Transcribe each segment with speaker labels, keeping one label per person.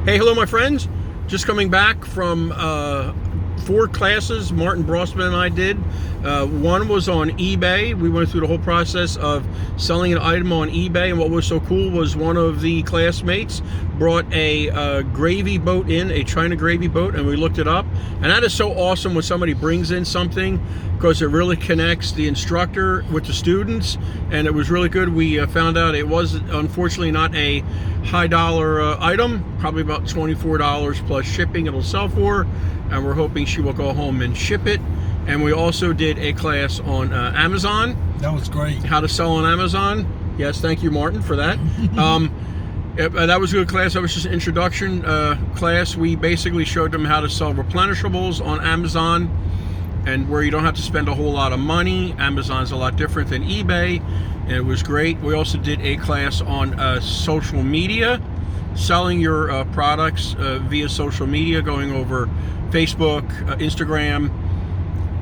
Speaker 1: Hey, hello, my friends. Just coming back from 4 classes Martin Brossman and I did. One was on eBay. We went through the whole process of selling an item on eBay, and what was so cool was one of the classmates brought a gravy boat in, a China gravy boat, and we looked it up. And that is so awesome when somebody brings in something, because it really connects the instructor with the students, and it was really good. We found out it was unfortunately not a high dollar item, probably about $24 plus shipping it'll sell for, and we're hoping she will go home and ship it. And we also did a class on Amazon.
Speaker 2: That was great. How
Speaker 1: to sell on Amazon. Yes, thank you, Martin, for that. That was a good class. That was just an introduction class. We basically showed them how to sell replenishables on Amazon, and where you don't have to spend a whole lot of money. Amazon's a lot different than eBay, and it was great. We also did a class on social media, selling your products via social media, going over Facebook, Instagram,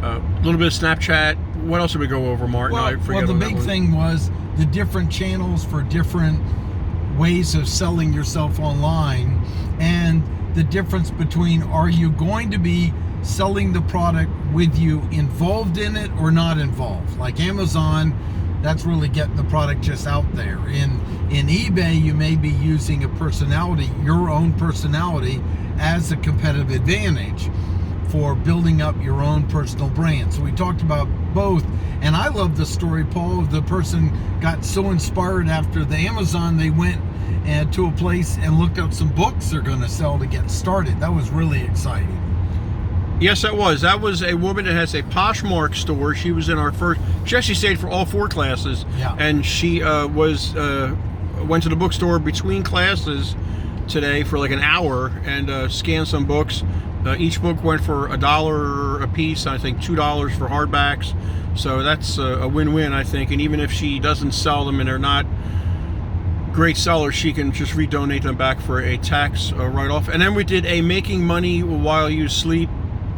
Speaker 1: a little bit of Snapchat. What else did we go over, Martin?
Speaker 2: Well, the big thing was the different channels for different ways of selling yourself online, and the difference between, are you going to be selling the product with you involved in it or not involved? Like Amazon, that's really getting the product just out there. In eBay, you may be using a personality, your own personality, as a competitive advantage for building up your own personal brand. So we talked about both, and I love the story, Paul. The person got so inspired after the Amazon, they went to a place and looked up some books they're going to sell to get started. That was really exciting.
Speaker 1: Yes, that was. That was a woman that has a Poshmark store. She was in our first. She actually stayed for all 4 classes.
Speaker 2: Yeah.
Speaker 1: And she went to the bookstore between classes today for like an hour and scanned some books. Each book went for $1 a piece. I think $2 for hardbacks. So that's a win-win, I think. And even if she doesn't sell them and they're not great sellers, she can just redonate them back for a tax write-off. And then we did a making money while you sleep.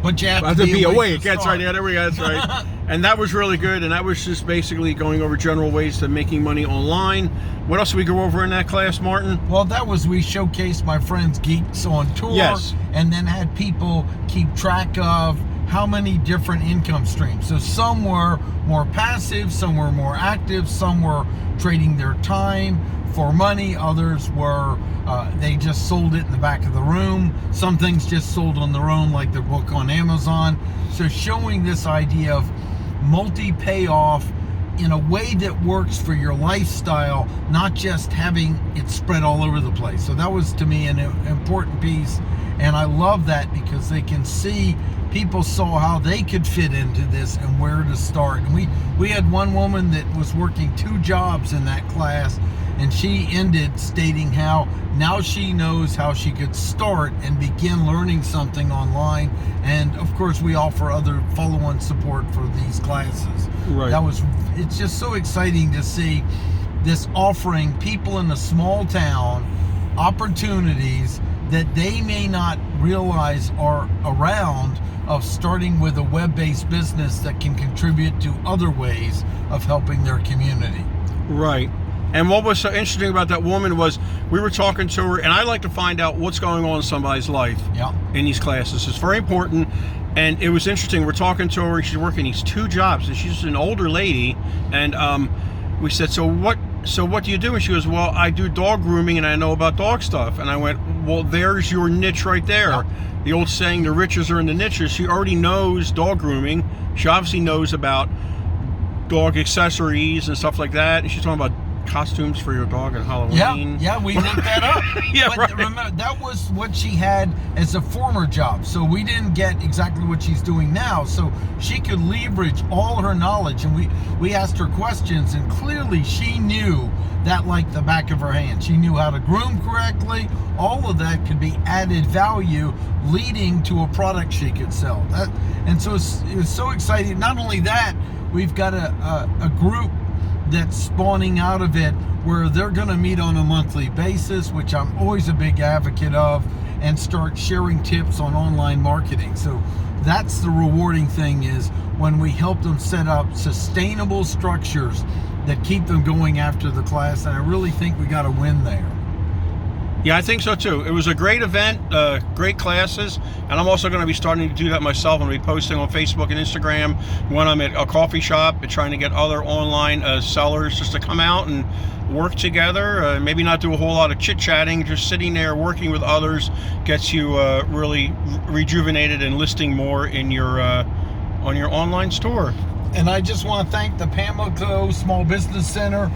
Speaker 2: But you have to be awake.
Speaker 1: That's right. Yeah, there we go. That's right. And that was really good. And that was just basically going over general ways to making money online. What else did we go over in that class, Martin?
Speaker 2: Well, we showcased my friends' Geeks on Tour.
Speaker 1: Yes.
Speaker 2: And then had people keep track of how many different income streams. So some were more passive, some were more active, some were trading their time for money. Others were they just sold it in the back of the room. Some things just sold on their own, like the book on Amazon. So showing this idea of multi-payoff in a way that works for your lifestyle, not just having it spread all over the place. So that was, to me, an important piece, and I love that because they can see, people saw how they could fit into this and where to start. And we had one woman that was working 2 jobs in that class, and she ended stating how now she knows how she could start and begin learning something online. And of course, we offer other follow-on support for these classes.
Speaker 1: Right.
Speaker 2: It's just so exciting to see this offering people in a small town opportunities that they may not realize are around, of starting with a web-based business that can contribute to other ways of helping their community.
Speaker 1: Right. And what was so interesting about that woman was we were talking to her, and I like to find out what's going on in somebody's life in these classes. It's very important. And it was interesting. We're talking to her, and she's working these 2 jobs, and she's an older lady. And we said, so what do you do? And she goes, well, I do dog grooming, and I know about dog stuff. And I went, well, there's your niche right there. Yeah. The old saying, the riches are in the niches. She already knows dog grooming. She obviously knows about dog accessories and stuff like that. And she's talking about costumes for your dog at Halloween.
Speaker 2: Yeah, we looked that up.
Speaker 1: Yeah,
Speaker 2: but
Speaker 1: right.
Speaker 2: Remember, that was what she had as a former job. So we didn't get exactly what she's doing now. So she could leverage all her knowledge, and we asked her questions, and clearly she knew that like the back of her hand. She knew how to groom correctly. All of that could be added value, leading to a product she could sell. And so it was so exciting. Not only that, we've got a group that's spawning out of it where they're going to meet on a monthly basis, which I'm always a big advocate of, and start sharing tips on online marketing. So that's the rewarding thing, is when we help them set up sustainable structures that keep them going after the class. And I really think we got a win there.
Speaker 1: Yeah, I think so too. It was a great event, great classes, and I'm also going to be starting to do that myself. I'm going to be posting on Facebook and Instagram when I'm at a coffee shop and trying to get other online sellers just to come out and work together. Maybe not do a whole lot of chit-chatting, just sitting there working with others gets you really rejuvenated and listing more in your on your online store.
Speaker 2: And I just want to thank the Pamlico Small Business Center.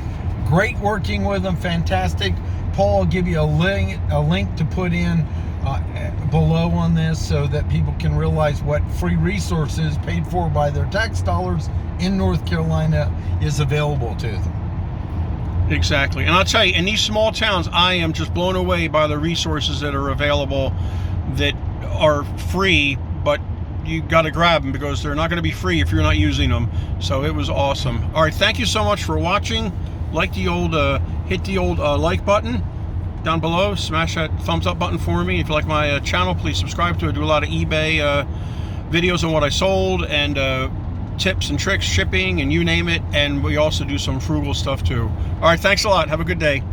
Speaker 2: Great working with them, fantastic. Paul will give you a link to put in below on this so that people can realize what free resources paid for by their tax dollars in North Carolina is available to them.
Speaker 1: Exactly. And I'll tell you, in these small towns, I am just blown away by the resources that are available that are free, but you got to grab them because they're not going to be free if you're not using them. So it was awesome. All right, thank you so much for watching. Like the old, hit the old like button down below. Smash that thumbs up button for me. If you like my channel, please subscribe to it. I do a lot of eBay videos on what I sold and tips and tricks, shipping, and you name it. And we also do some frugal stuff too. All right, thanks a lot. Have a good day.